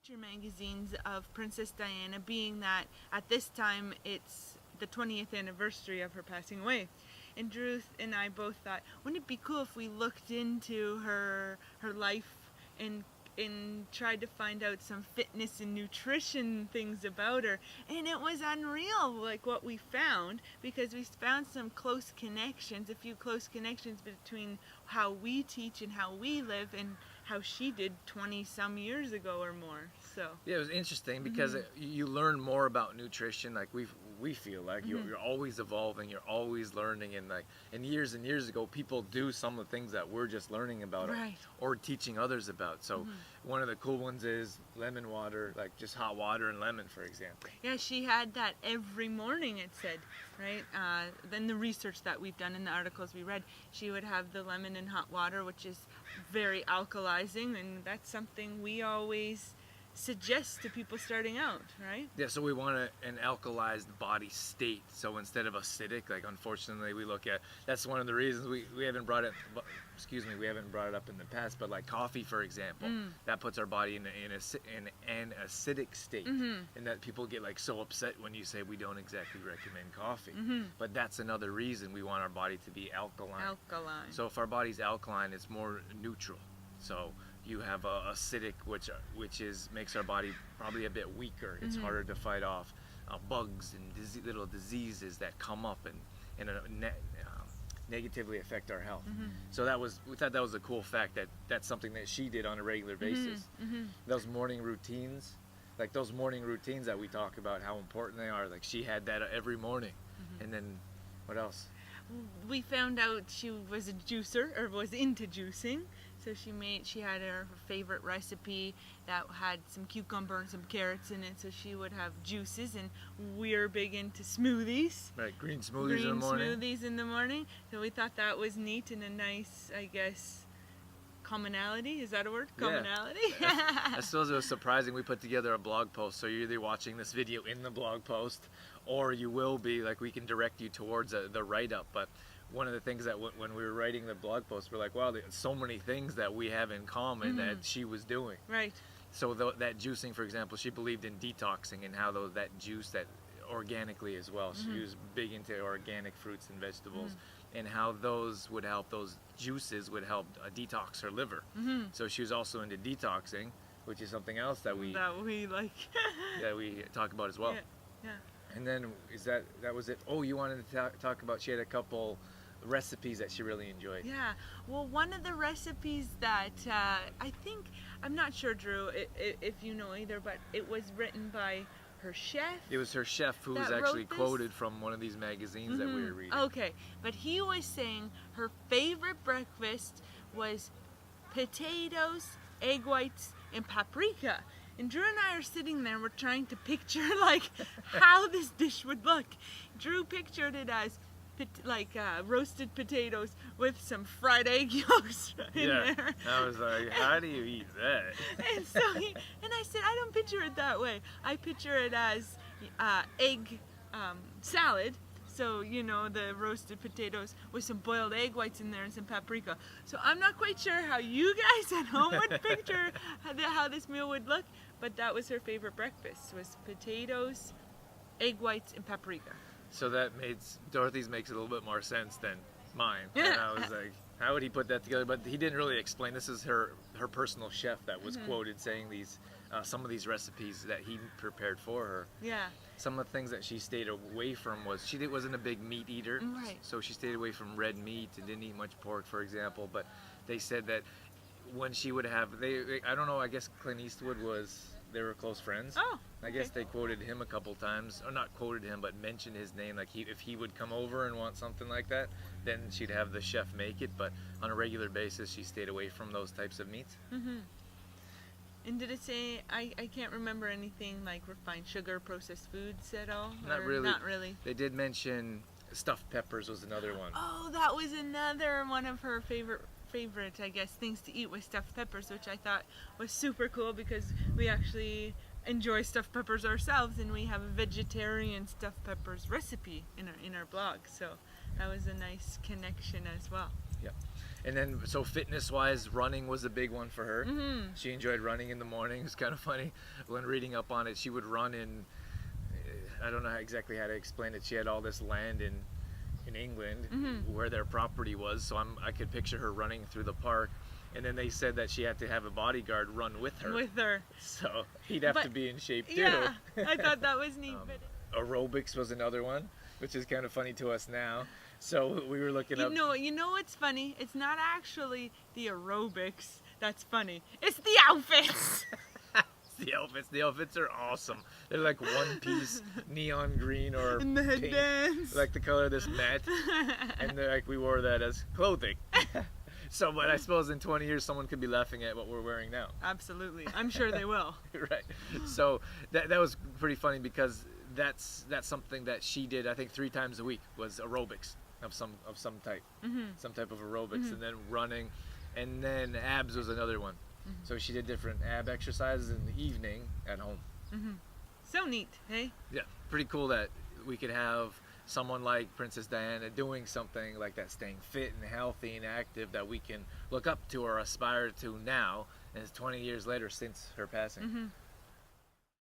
feature magazines of Princess Diana, being that at this time it's the 20th anniversary of her passing away. And Drew and I both thought, wouldn't it be cool if we looked into her life and tried to find out some fitness and nutrition things about her. And it was unreal, like what we found, because we found some close connections, a few close connections between how we teach and how we live and how she did 20 some years ago or more. So yeah, it was interesting because you learn more about nutrition. Like we feel like you're always evolving, you're always learning, and years ago people do some of the things that we're just learning about, right, or teaching others about. So one of the cool ones is lemon water, like just hot water and lemon, for example. Yeah, she had that every morning, it said, right? Then the research that we've done in the articles we read, she would have the lemon and hot water, which is very alkalizing, and that's something we always suggest to people starting out, right? Yeah, so we want an alkalized body state. So instead of acidic, like unfortunately we look at, that's one of the reasons we haven't brought it, we haven't brought it up in the past, but like coffee, for example, that puts our body in an acidic state, and that people get like so upset when you say we don't exactly recommend coffee. But that's another reason we want our body to be alkaline. So if our body's alkaline, it's more neutral. So you have acidic, which makes our body probably a bit weaker. It's harder to fight off bugs and little diseases that come up and negatively affect our health. So we thought that was a cool fact, that's something that she did on a regular basis. Those morning routines, like those morning routines that we talk about, how important they are. Like she had that every morning. And then what else? We found out she was a juicer, or was into juicing. So she had her favorite recipe that had some cucumber and some carrots in it, so she would have juices, and we're big into smoothies. Right, green smoothies in the morning. So we thought that was neat and a nice, I guess, commonality. Is that a word? Commonality? Yeah. I suppose it was surprising. We put together a blog post, so you're either watching this video in the blog post, or you will be, like we can direct you towards the write-up, but one of the things that when we were writing the blog post, we're like, wow, there's so many things that we have in common that she was doing. Right. So that juicing, for example, she believed in detoxing and how that juice, that organically as well. She was big into organic fruits and vegetables, and how those juices would help detox her liver. So she was also into detoxing, which is something else that we like that we talk about as well. Yeah. And then that was it. Oh, you wanted to talk about, she had a couple recipes that she really enjoyed. Yeah, well, one of the recipes that I think, I'm not sure, Drew, if you know either, but it was written by her chef. It was her chef who was actually quoted from one of these magazines that we were reading. Okay, but he was saying her favorite breakfast was potatoes, egg whites, and paprika. And Drew and I are sitting there, we're trying to picture like how this dish would look. Drew pictured it as roasted potatoes with some fried egg yolks in there. I was like, how do you eat that? And I said, I don't picture it that way. I picture it as egg salad. So, the roasted potatoes with some boiled egg whites in there and some paprika. So I'm not quite sure how you guys at home would picture how this meal would look, but that was her favorite breakfast, was potatoes, egg whites, and paprika. So Dorothy's makes a little bit more sense than mine. And I was like, how would he put that together? But he didn't really explain. This is her personal chef that was quoted saying some of these recipes that he prepared for her. Yeah. Some of the things that she stayed away from was, she wasn't a big meat eater. Right. So she stayed away from red meat and didn't eat much pork, for example. But they said that when she would have, I don't know, I guess Clint Eastwood they were close friends. Oh, okay. I guess they quoted him a couple times, or not quoted him, but mentioned his name. Like if he would come over and want something like that, then she'd have the chef make it. But on a regular basis, she stayed away from those types of meats. And did it say, I can't remember anything like refined sugar, processed foods at all? Not really. Not really. They did mention stuffed peppers was another one. Oh, that was another one of her favorite, I guess, things to eat, with stuffed peppers, which I thought was super cool because we actually enjoy stuffed peppers ourselves, and we have a vegetarian stuffed peppers recipe in our blog. So that was a nice connection as well. Yeah. And then, so fitness-wise, running was a big one for her. Mm-hmm. She enjoyed running in the morning. It was kind of funny. When reading up on it, she would run in, I don't know exactly how to explain it. She had all this land in England where their property was, so I could picture her running through the park. And then they said that she had to have a bodyguard run with her. With her. So he'd have to be in shape too. Yeah, I thought that was neat. Aerobics was another one, which is kind of funny to us now. So we were looking up. You know what's funny? It's not actually the aerobics that's funny. It's the outfits. The outfits. The outfits are awesome. They're like one piece neon green or And the pink, headbands. like the color of this mat. And they're like, we wore that as clothing. So, but I suppose in 20 years someone could be laughing at what we're wearing now. Absolutely. I'm sure they will. Right. So that was pretty funny because that's something that she did, I think 3 times a week, was aerobics of some type. Some type of aerobics, and then running, and then abs was another one. So she did different ab exercises in the evening at home. So neat, hey? Yeah, pretty cool that we could have someone like Princess Diana doing something like that, staying fit and healthy and active, that we can look up to or aspire to now, and it's 20 years later since her passing.